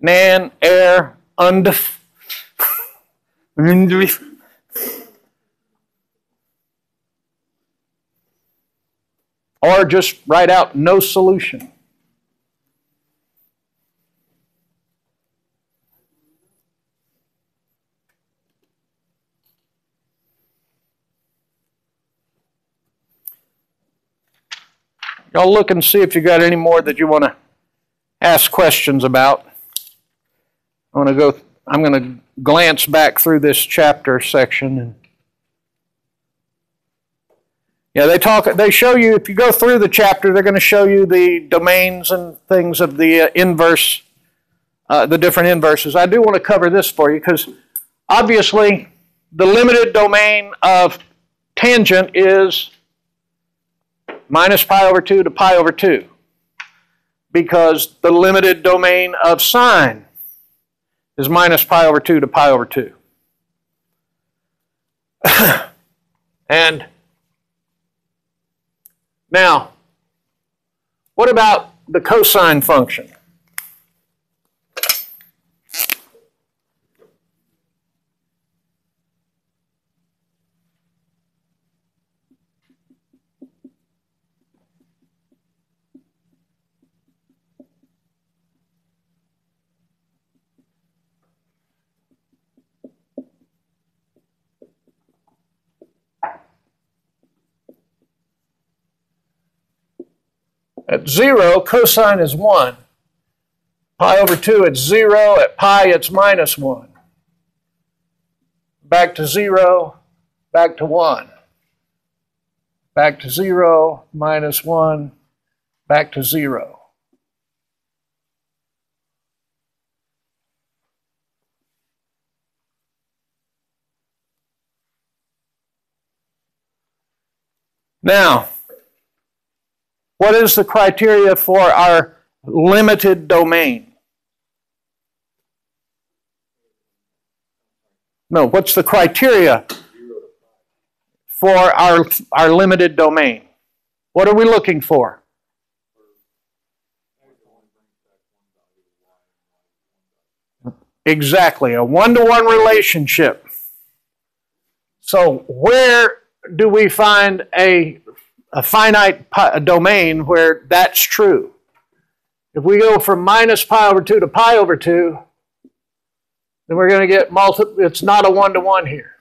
S1: Nan, air, or just write out no solution. Y'all look and see if you got any more that you want to ask questions about. I'm going to glance back through this chapter section. And yeah, they show you, if you go through the chapter, they're going to show you the domains and things of the inverse, the different inverses. I do want to cover this for you because obviously the limited domain of tangent is minus pi over 2 to pi over 2, because the limited domain of sine is minus pi over 2 to pi over 2. And now, what about the cosine function? At 0, cosine is 1. Pi over 2, it's 0. At pi, it's minus 1. Back to 0, back to 1. Back to 0, minus 1, back to 0. Now, what is the criteria for our limited domain? No, what's the criteria for our limited domain? What are we looking for? Exactly, a one-to-one relationship. So where do we find a finite domain where that's true? If we go from minus pi over 2 to pi over 2, then we're going to get it's not a one-to-one here.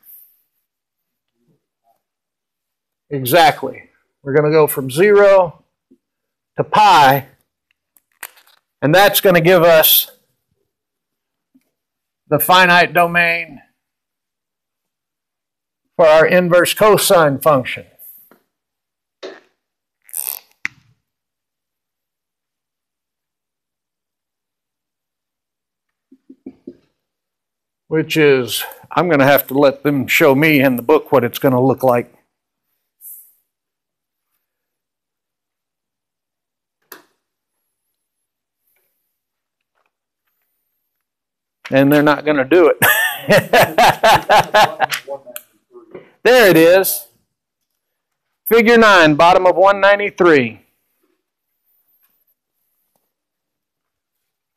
S1: Exactly. We're going to go from 0 to pi, and that's going to give us the finite domain for our inverse cosine function. Which is, I'm going to have to let them show me in the book what it's going to look like. And they're not going to do it. There it is. Figure 9, bottom of 193.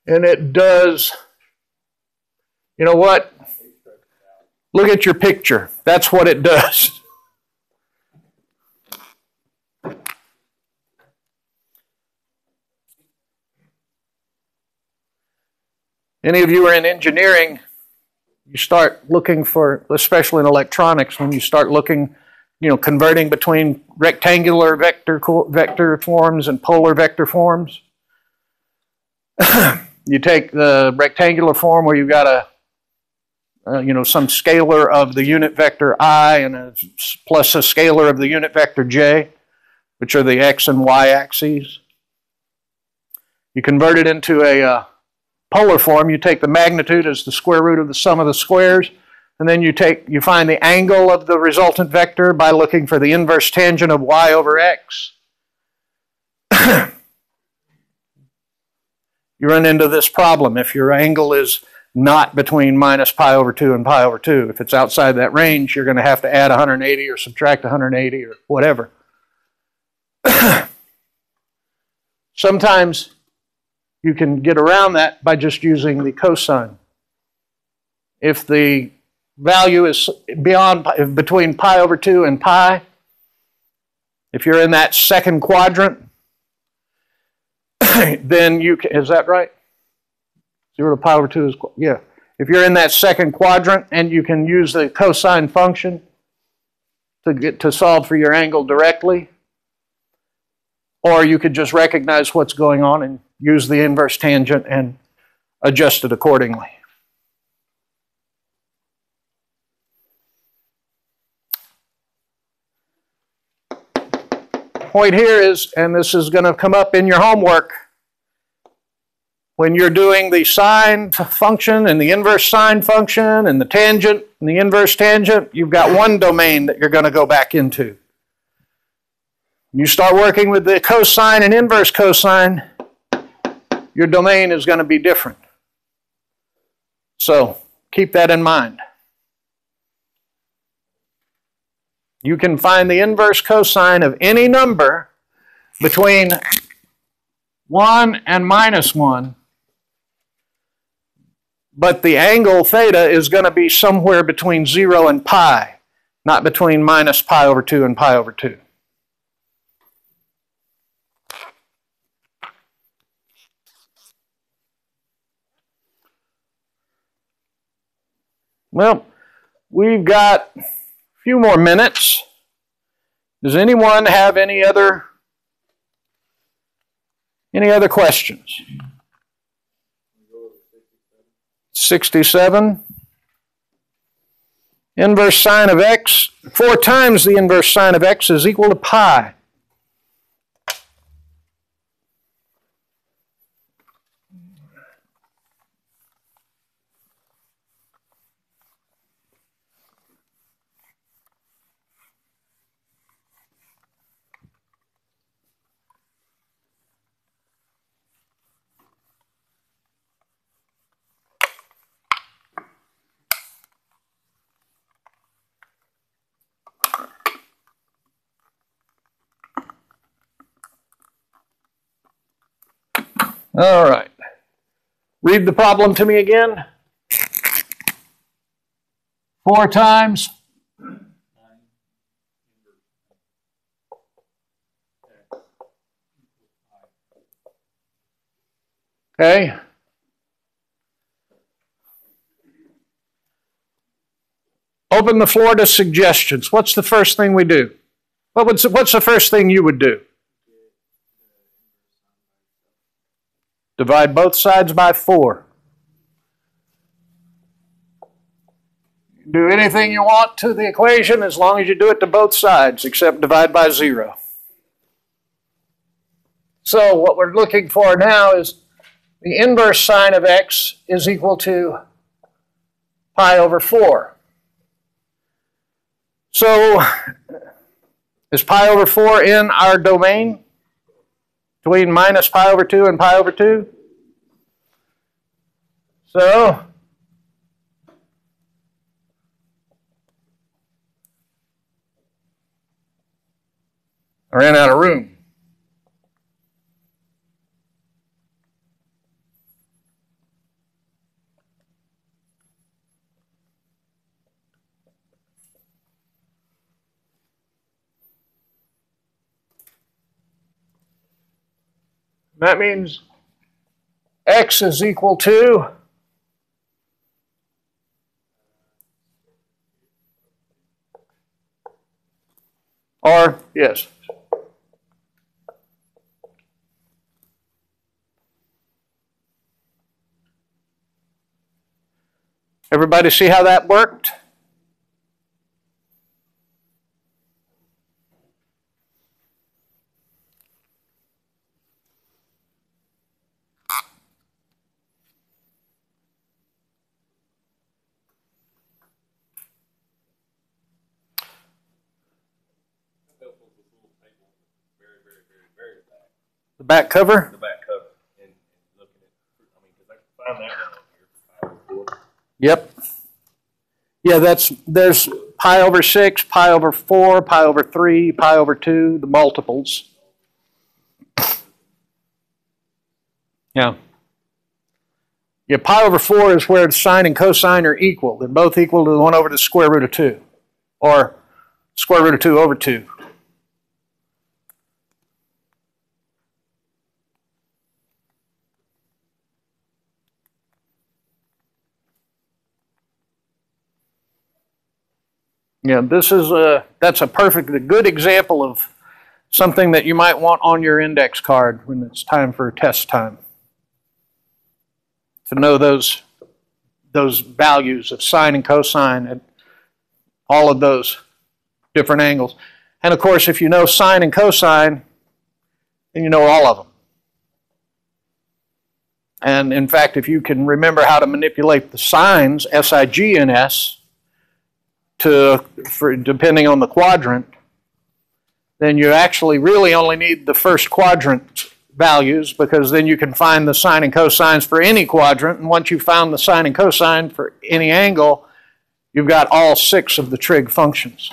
S1: And it does, you know what? Look at your picture. That's what it does. Any of you are in engineering, you start looking for, especially in electronics, when you start looking, converting between rectangular vector forms and polar vector forms. You take the rectangular form where you've got some scalar of the unit vector I and plus a scalar of the unit vector j, which are the x and y axes. You convert it into a polar form. You take the magnitude as the square root of the sum of the squares, and then you find the angle of the resultant vector by looking for the inverse tangent of y over x. You run into this problem if your angle is not between minus pi over 2 and pi over 2. If it's outside that range, you're going to have to add 180 or subtract 180 or whatever. Sometimes you can get around that by just using the cosine. If the value is between pi over 2 and pi, if you're in that second quadrant, then is that right? 0 to pi over 2 is, yeah. If you're in that second quadrant and you can use the cosine function to solve for your angle directly, or you could just recognize what's going on and use the inverse tangent and adjust it accordingly. Point here is, and this is going to come up in your homework, when you're doing the sine function and the inverse sine function and the tangent and the inverse tangent, you've got one domain that you're going to go back into. You start working with the cosine and inverse cosine, your domain is going to be different. So keep that in mind. You can find the inverse cosine of any number between 1 and minus 1, but the angle theta is going to be somewhere between 0 and pi, not between minus pi over 2 and pi over 2. Well, we've got a few more minutes. Does anyone have any other Any other questions? 67. Inverse sine of x. 4 times the inverse sine of x is equal to pi. All right. Read the problem to me again. 4 times. Okay. Open the floor to suggestions. What's the first thing we do? What's the first thing you would do? Divide both sides by 4. Do anything you want to the equation as long as you do it to both sides, except divide by 0. So what we're looking for now is the inverse sine of x is equal to pi over 4. So is pi over 4 in our domain? Between minus pi over 2 and pi over 2? So, I ran out of room. That means x is equal to yes. Everybody see how that worked? The back cover?
S3: The back cover. And looking at, I mean, because I can find that one on here.
S1: Yep. Yeah, there's pi over 6, pi over 4, pi over 3, pi over 2, the multiples. Yeah. Yeah, pi over 4 is where the sine and cosine are equal. They're both equal to the 1 over the square root of 2, or square root of 2 over 2. Yeah, that's a good example of something that you might want on your index card when it's time for test time. To know those values of sine and cosine at all of those different angles. And of course, if you know sine and cosine, then you know all of them. And in fact, if you can remember how to manipulate the signs, S-I-G-N-S, depending on the quadrant, then you actually really only need the first quadrant values, because then you can find the sine and cosines for any quadrant, and once you've found the sine and cosine for any angle, you've got all 6 of the trig functions.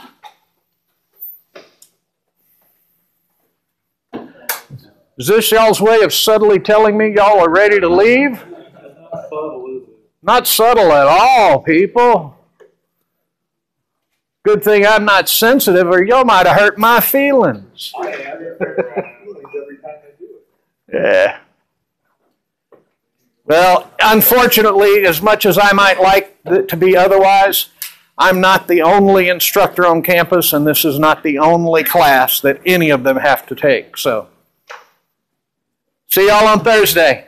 S1: Is this y'all's way of subtly telling me y'all are ready to leave? Not subtle at all, people. Good thing I'm not sensitive, or y'all might have hurt my feelings. Yeah. Well, unfortunately, as much as I might like to be otherwise, I'm not the only instructor on campus, and this is not the only class that any of them have to take. So See y'all on Thursday.